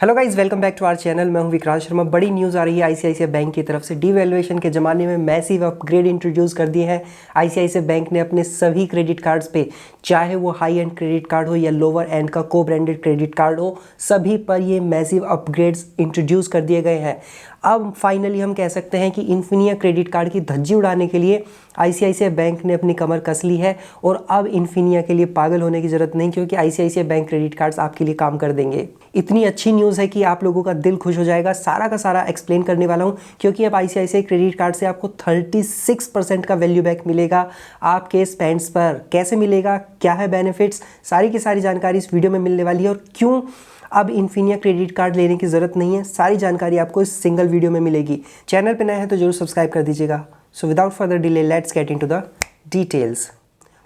Hello guys, welcome back to our channel. मैं हूं विक्रांत शर्मा। बड़ी न्यूज़ आ रही है आईसीआईसीआई बैंक की तरफ से। डीवैल्यूएशन के ज़माने में मैसिव अपग्रेड इंट्रोड्यूस कर दिए हैं आईसीआईसीआई बैंक ने अपने सभी क्रेडिट कार्ड्स पे, चाहे वो हाई एंड क्रेडिट कार्ड हो या लोअर एंड का को ब्रांडेड क्रेडिट कार्ड हो, सभी पर ये मैसिव अपग्रेड्स इंट्रोड्यूस कर दिए गए हैं। अब फाइनली हम कह सकते हैं कि इन्फिनिया क्रेडिट कार्ड की धज्जी उड़ाने के लिए आईसीआईसीआई बैंक ने अपनी कमर कस ली है और अब इन्फिनिया के लिए पागल होने की ज़रूरत नहीं, क्योंकि आईसीआईसीआई बैंक क्रेडिट कार्ड्स आपके लिए काम कर देंगे। इतनी अच्छी न्यूज़ है कि आप लोगों का दिल खुश हो जाएगा। सारा का सारा एक्सप्लेन करने वाला हूं, क्योंकि अब आईसीआईसीआई क्रेडिट कार्ड से आपको 36% का वैल्यू बैक मिलेगा आपके स्पेंड्स पर। कैसे मिलेगा, क्या है बेनिफिट्स, सारी की सारी जानकारी इस वीडियो में मिलने वाली है। और क्यों अब इन्फिनिया क्रेडिट कार्ड लेने की ज़रूरत नहीं है, सारी जानकारी आपको इस सिंगल वीडियो में मिलेगी। चैनल पर नए हैं तो जरूर सब्सक्राइब कर दीजिएगा। So without further delay let's get into the details.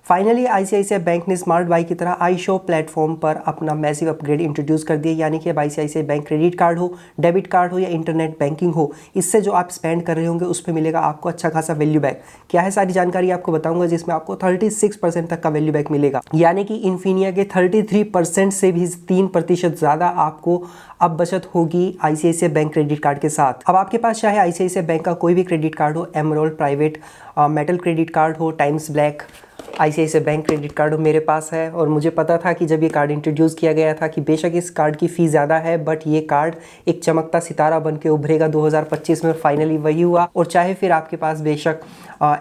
Finally ICICI bank ने स्मार्ट बाई की तरह iShop प्लेटफॉर्म पर अपना मैसिव अपग्रेड इंट्रोड्यूस कर दिया। यानी कि अब आईसीआईसीआई बैंक क्रेडिट कार्ड हो, डेबिट कार्ड हो या इंटरनेट बैंकिंग हो, इससे जो आप स्पेंड कर रहे होंगे उस पर मिलेगा आपको अच्छा खासा वैल्यू बैक। क्या है सारी जानकारी आपको बताऊंगा, जिसमें आपको 36% तक का वैल्यू बैक मिलेगा। यानी कि इन्फिनिया के 33% से भी 3% ज़्यादा आपको अब बचत होगी आईसीआईसीआई बैंक क्रेडिट कार्ड के साथ। अब आपके पास चाहे आईसीआईसीआई बैंक का कोई भी क्रेडिट कार्ड हो, emerald private, metal credit card हो, Times Black, ICICI bank credit card मेरे पास है। और मुझे पता था कि जब ये कार्ड इंट्रोड्यूस किया गया था कि बेशक इस कार्ड की फ़ी ज़्यादा है, बट ये कार्ड एक चमकता सितारा बन के उभरेगा 2025 में। फाइनली वही हुआ। और चाहे फिर आपके पास बेशक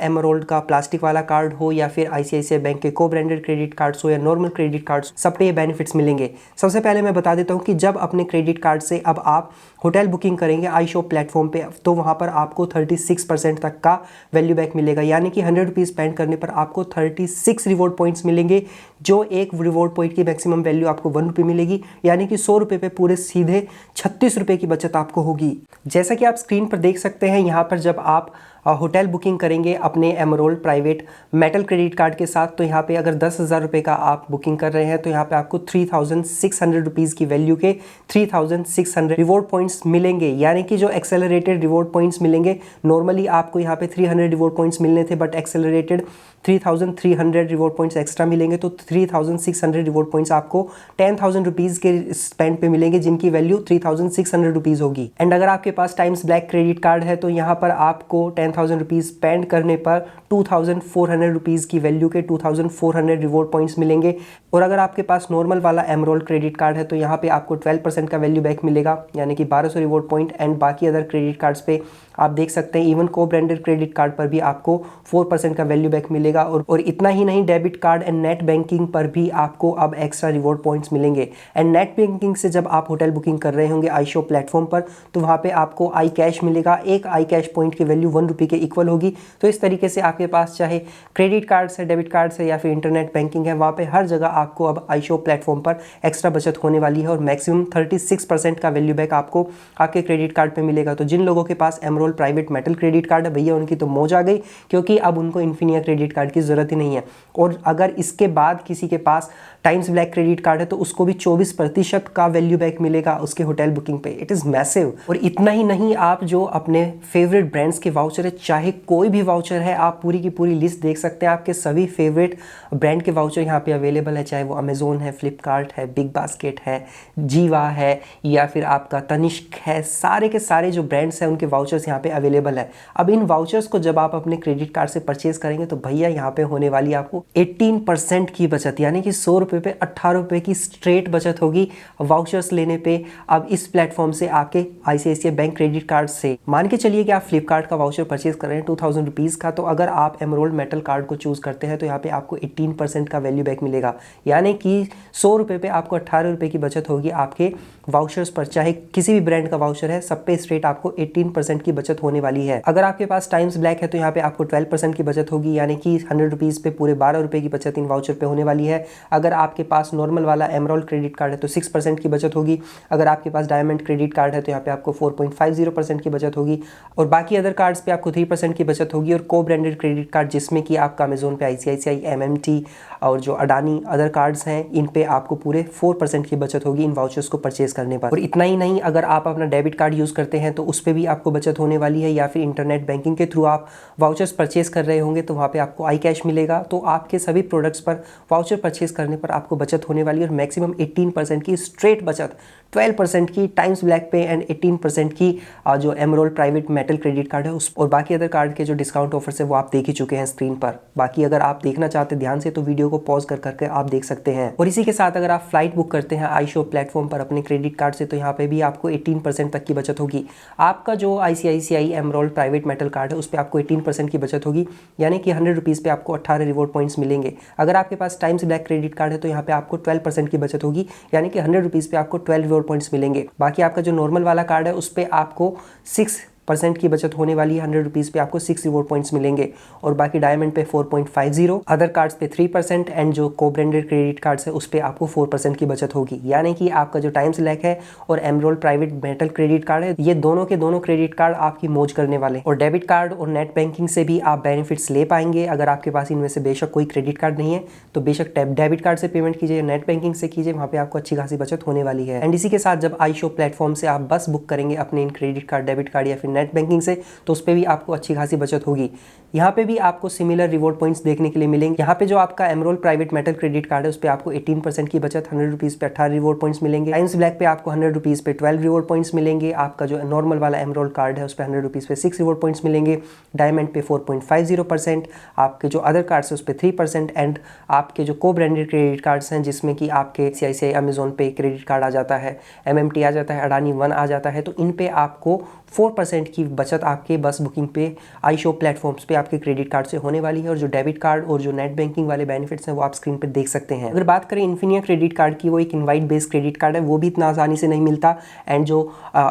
एमरोल्ड का प्लास्टिक वाला कार्ड हो या फिर आईसीआईसीआई बैंक के को ब्रांडेड क्रेडिट कार्ड्स हो या नॉर्मल क्रेडिट कार्ड्स, सब पे ये बेनिफिट्स मिलेंगे। सबसे पहले मैं बता देता हूँ कि जब अपने क्रेडिट कार्ड से अब आप होटल बुकिंग करेंगे iShop प्लेटफॉर्म पे, तो वहाँ पर आपको 36% तक का वैल्यू बैक मिलेगा। यानी कि 100 रुपीज़ स्पेंड करने पर आपको 36 रिवॉर्ड पॉइंट्स मिलेंगे, जो एक रिवॉर्ड पॉइंट की मैक्सिमम वैल्यू आपको 1 रुपये मिलेगी। यानी कि 100 रुपये पे पूरे सीधे 36 रुपये की बचत आपको होगी। जैसा कि आप स्क्रीन पर देख सकते हैं, यहाँ पर जब आप होटल बुकिंग करेंगे अपने emerald private metal credit card के साथ, तो यहाँ पे अगर 10,000 रुपये का आप बुकिंग कर रहे हैं तो यहाँ पे आपको 3600 रुपीज़ की वैल्यू के 3600 रिवॉर्ड पॉइंट्स मिलेंगे। यानी कि जो एक्सेलरेटेड रिवॉर्ड पॉइंट्स मिलेंगे, नॉर्मली आपको यहाँ पे 300 रिवॉर्ड पॉइंट्स मिलने थे, but accelerated 3300 reward points extra मिलेंगे। तो 3600 रिवॉर्ड पॉइंट्स आपको 10,000 रुपीज़ के स्पेंड पे मिलेंगे, जिनकी वैल्यू 3600 रुपीज़ होगी। एंड अगर आपके पास टाइम्स ब्लैक क्रेडिट कार्ड है तो यहाँ पर आपको 10,000 रुपीज़ स्पेंड करने पर 2400 रुपीज़ की वैल्यू के 2400 रिवॉर्ड पॉइंट्स मिलेंगे। और अगर आपके पास नॉर्मल वाला एमरोल्ड क्रेडिट कार्ड है तो यहाँ पे आपको 12% का वैल्यू बैक मिलेगा, यानी कि 1200 रिवॉर्ड पॉइंट। एंड बाकी अदर क्रेडिट कार्ड्स पे आप देख सकते हैं, इवन को ब्रांडेड क्रेडिट कार्ड पर भी आपको 4% का वैल्यू बैक मिलेगा। और इतना ही नहीं, debit card and net banking पर भी आपको अब एक्स्ट्रा रिवॉर्ड पॉइंट्स मिलेंगे। एंड नेट बैंकिंग से जब आप होटल बुकिंग कर रहे होंगे iShop प्लेटफॉर्म पर, तो वहाँ पे आपको आई कैश मिलेगा। एक आई कैश पॉइंट की वैल्यू 1 रुपये के इक्वल होगी। तो इस तरीके से आपके पास चाहे क्रेडिट कार्ड से, डेबिट कार्ड से या फिर इंटरनेट बैंकिंग है, वहाँ पे हर जगह आपको अब iShop प्लेटफॉर्म पर एक्स्ट्रा बचत होने वाली है। और मैक्सिमम 36% का वैल्यू बैक आपको आपके क्रेडिट कार्ड पे मिलेगा। तो जिन लोगों के पास emerald private metal credit card है, भैया उनकी तो मौज आ गई, क्योंकि अब उनको इन्फिनिया क्रेडिट कार्ड की ज़रूरत ही नहीं है। और अगर इसके बाद किसी के पास टाइम्स ब्लैक क्रेडिट कार्ड है तो उसको भी 24% का वैल्यू बैक मिलेगा उसके होटल बुकिंग पे। It is massive. और इतना ही नहीं, आप जो अपने फेवरेट ब्रांड्स के वाउचर है, चाहे कोई भी वाउचर है, आप पूरी की पूरी लिस्ट देख सकते हैं। आपके सभी फेवरेट ब्रांड के वाउचर यहाँ पे अवेलेबल है, चाहे वो अमेजोन है, फ्लिपकार्ट है, बिग बास्केट है, जीवा है या फिर आपका तनिष्क है। सारे के सारे जो ब्रांड्स हैं उनके वाउचर्स यहाँ पे अवेलेबल है। अब इन वाउचर्स को जब आप अपने क्रेडिट कार्ड से परचेज करेंगे तो भैया यहाँ पे होने वाली आपको 18% की बचत, यानी कि 100 रुपये पे 18 रुपये की स्ट्रेट बचत होगी वाउचर्स लेने पे। अब इस प्लेटफॉर्म से आपके आईसीआईसीआई बैंक क्रेडिट कार्ड से, मान के चलिए कि आप फ्लिपकार्ट का वाउचर परचेज कर रहे हैं 2000 रुपीज़ का, तो अगर आप एमरोल्ड मेटल कार्ड को चूज करते हैं तो यहाँ पे आपको 18% का वैल्यू बैक मिलेगा। यानी कि 100 रुपये पे आपको 18 रुपये की बचत होगी आपके वाउचर्स पर। चाहे किसी भी ब्रांड का वाउचर है, सब पे स्ट्रेट आपको 18% की बचत होने वाली है। अगर आपके पास टाइम्स ब्लैक है तो यहाँ पे आपको 12% की बचत होगी, यानी कि 100 रुपीज़ पे पूरे 12 रुपये की बचत इन वाउचर पे होने वाली है। अगर आपके पास नॉर्मल वाला एमरोल्ड क्रेडिट कार्ड है तो 6% की बचत होगी। अगर आपके पास डायमंड क्रेडिट कार्ड है तो यहाँ पे आपको 4.50% की बचत होगी। और बाकी अदर कार्ड्स पे आपको 3% की बचत होगी। और को ब्रांडेड क्रेडिट कार्ड, जिसमें कि आपका अमेजोन पे आईसीआईसीआई, एमएमटी और जो अडानी अदर कार्ड्स हैं, इन पे आपको पूरे 4% की बचत होगी इन वाउचर्स को परचेज करने पर। और इतना ही नहीं, अगर आप अपना डेबिट कार्ड यूज़ करते हैं तो उस पर भी आपको बचत होने वाली है, या फिर इंटरनेट बैंकिंग के थ्रू आप वाउचर्स परचेज कर रहे होंगे तो वहाँ पे आपको आई कैश मिलेगा। तो आपके सभी प्रोडक्ट्स पर वाउचर परचेज करने पर आपको बचत होने वाली है। और मैक्सिमम 18% की स्ट्रेट बचत 12% की टाइम्स ब्लैक पे एंड 18% की जो emerald private metal credit card है उस, और बाकी अदर कार्ड के जो डिस्काउंट ऑफर्स है वो आप देख ही चुके हैं स्क्रीन पर। बाकी अगर आप देखना चाहते हैं ध्यान से तो वीडियो को पॉज कर करके आप देख सकते हैं। और इसी के साथ अगर आप फ्लाइट बुक करते हैं iShop प्लेटफॉर्म पर अपने क्रेडिट कार्ड से तो यहाँ पे भी आपको 18% तक की बचत होगी। आपका जो ICICI emerald private metal card है उस पर आपको 18% की बचत होगी, यानी कि 100 रुपीज़ पे आपको 18 रिवॉर्ड पॉइंट्स मिलेंगे। अगर आपके पास टाइम्स ब्लैक क्रेडिट कार्ड है तो यहाँ पे आपको 12% की बचत होगी, यानी कि 100 रुपीज़ पे आपको 12 रिवॉर्ड पॉइंट्स मिलेंगे। बाकी आपका जो नॉर्मल वाला कार्ड है उस पर आपको 6% की बचत होने वाली है। 100 रुपीज़ पे आपको 6 रिवॉर्ड पॉइंट्स मिलेंगे। और बाकी डायमंड पे 4.50, अदर कार्ड्स पे 3% एंड जो को ब्रांडेड क्रेडिट कार्ड्स है उस पे आपको 4% की बचत होगी। यानी कि आपका जो टाइम्स ब्लैक है और emerald private metal credit card है ये दोनों के दोनों क्रेडिट कार्ड आपकी मौज करने वाले। और डेबिट कार्ड और नेट बैंकिंग से भी आप बेनिफिट्स ले पाएंगे। अगर आपके पास इनमें से बेशक कोई क्रेडिट कार्ड नहीं है तो बेशक डेबिट कार्ड से पेमेंट कीजिए, नेट बैंकिंग से कीजिए, वहाँ पे आपको अच्छी खासी बचत होने वाली है। एंड इसी के साथ जब iShop प्लेटफॉर्म से आप बस बुक करेंगे अपने in credit card, debit card या फिर नेट बैंकिंग से तो उस पर भी आपको अच्छी खासी बचत होगी। यहाँ पे भी आपको सिमिलर रिवॉर्ड पॉइंट्स देखने के लिए मिलेंगे। यहाँ पे जो आपका emerald private metal credit card है उस पर आपको 18% की बचत, 100 रुपीज़ पे 18 रिवॉर्ड पॉइंट्स मिलेंगे। टाइम्स ब्लैक पे आपको 100 रुपीज़ पे 12 रिवॉर्ड पॉइंट्स मिलेंगे। आपका जो नॉर्मल वाला एमरोल्ड कार्ड है उस पर 100 रुपीज़ पे 6 रिवॉर्ड पॉइंट्स मिलेंगे। डायमंड पे 4.50%, आपके जो अदर कार्ड्स है उस पर 3% एंड आपके जो को ब्रांडेड क्रेडिट कार्ड्स हैं जिसमें कि आपके ICICI अमेजोन पे क्रेडिट कार्ड आ जाता है, MMT आ जाता है, अडानी वन आ जाता है, तो इन पे आपको 4% की बचत आपके बस बुकिंग पे iShop प्लेटफॉर्म्स पे आपके क्रेडिट कार्ड से होने वाली है। और जो डेबिट कार्ड और जो नेट बैंकिंग वाले बेनिफिट्स हैं वो आप स्क्रीन पर देख सकते हैं। अगर बात करें इन्फिनिया क्रेडिट कार्ड की, वो एक इनवाइट बेस्ड क्रेडिट कार्ड है, वो भी इतना आसानी से नहीं मिलता। एंड जो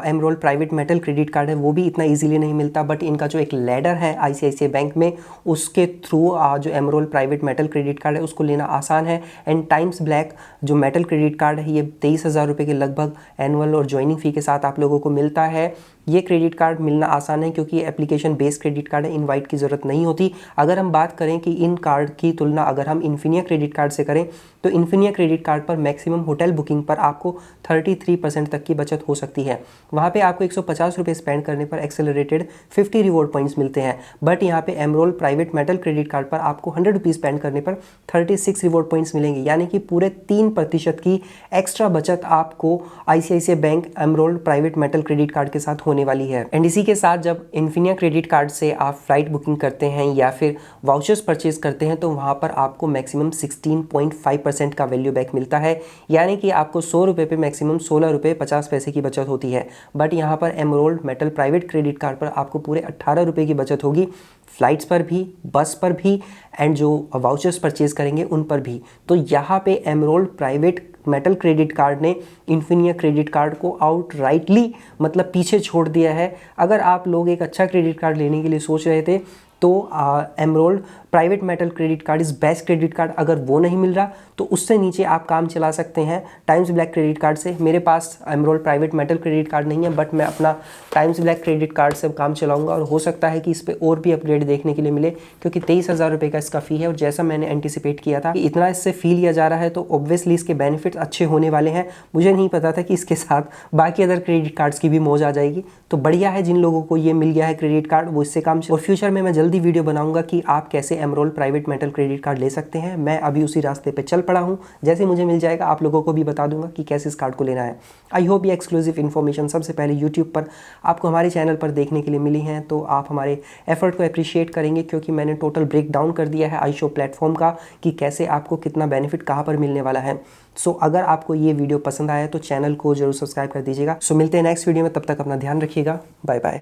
emerald private metal credit card है वो भी इतना ईजिली नहीं मिलता। बट इनका जो एक लैडर है ICICI बैंक में उसके थ्रू जो emerald private metal credit card है उसको लेना आसान है। एंड टाइम्स ब्लैक जो मेटल क्रेडिट कार्ड है ये 23,000 रुपये के लगभग एनुअल और ज्वाइनिंग फी के साथ आप लोगों को मिलता है। ये क्रेडिट कार्ड मिलना आसान है क्योंकि ये एप्लीकेशन बेस्ड क्रेडिट कार्ड है, इनवाइट की ज़रूरत नहीं होती। अगर हम बात करें कि इन कार्ड की तुलना अगर हम इन्फिनिया क्रेडिट कार्ड से करें तो इन्फिनिया क्रेडिट कार्ड पर मैक्सिमम होटल बुकिंग पर आपको 33% तक की बचत हो सकती है। वहाँ पे आपको 150 रुपये स्पेंड करने पर एक्सेलरेटेड 50 रिवॉर्ड पॉइंट्स मिलते हैं। बट यहाँ पे emerald private metal credit card पर आपको 100 रुपीज़ स्पेंड करने पर 36 रिवॉर्ड पॉइंट्स मिलेंगे, यानी कि पूरे 3% की एक्स्ट्रा बचत आपको ICICI bank emerald private metal credit card के साथ होने वाली है। एंड इसी के साथ जब इन्फिनिया क्रेडिट कार्ड से आप फ्लाइट बुकिंग करते हैं या फिर वाउचर्स परचेज करते हैं तो वहाँ पर आपको मैक्सिमम 16.5% का वैल्यू बैक मिलता है, यानी कि आपको 100 रुपये पे मैक्सिमम 16 रुपये 50 पैसे की बचत होती है। बट यहाँ पर emerald metal private credit card पर आपको पूरे 18 रुपये की बचत होगी, फ्लाइट्स पर भी, बस पर भी एंड जो वाउचर्स परचेज करेंगे उन पर भी। तो यहाँ पे emerald private metal credit card ने इन्फिनिया क्रेडिट कार्ड को आउटराइटली मतलब पीछे छोड़ दिया है। अगर आप लोग एक अच्छा क्रेडिट कार्ड लेने के लिए सोच रहे थे तो emerald private metal credit card is best credit card. अगर वो नहीं मिल रहा तो उससे नीचे आप काम चला सकते हैं टाइम्स ब्लैक क्रेडिट कार्ड से। मेरे पास emerald private metal credit card नहीं है बट मैं अपना टाइम्स ब्लैक क्रेडिट कार्ड से काम चलाऊंगा और हो सकता है कि इस पर और भी अपग्रेड देखने के लिए मिले क्योंकि 23,000 रुपये का इसका फ़ी है। और जैसा मैंने एंटिसिपेट किया था कि इतना इससे फ़ी लिया जा रहा है तो ऑब्वियसली इसके बेनिफिट्स अच्छे होने वाले हैं। मुझे नहीं पता था कि इसके साथ बाकी अदर क्रेडिट कार्ड्स की भी मौज आ जाएगी। तो बढ़िया है जिन लोगों को ये मिल गया है क्रेडिट कार्ड वो इससे काम। और फ्यूचर में मैं जल्दी वीडियो बनाऊंगा कि आप कैसे emerald private metal credit card ले सकते हैं। मैं अभी उसी रास्ते पे चल पड़ा हूँ, जैसे मुझे मिल जाएगा आप लोगों को भी बता दूंगा कि कैसे इस कार्ड को लेना है। आई होप ये एक्सक्लूसिव इन्फॉर्मेशन सबसे पहले यूट्यूब पर आपको हमारे चैनल पर देखने के लिए मिली हैं तो आप हमारे एफर्ट को अप्रिशिएट करेंगे क्योंकि मैंने टोटल ब्रेक डाउन कर दिया है iShop प्लेटफॉर्म का कि कैसे आपको कितना बेनिफिट कहाँ पर मिलने वाला है। सो अगर आपको ये वीडियो पसंद आया तो चैनल को जरूर सब्सक्राइब कर दीजिएगा। सो मिलते हैं नेक्स्ट वीडियो में, तब तक अपना ध्यान रखिएगा। Bye bye.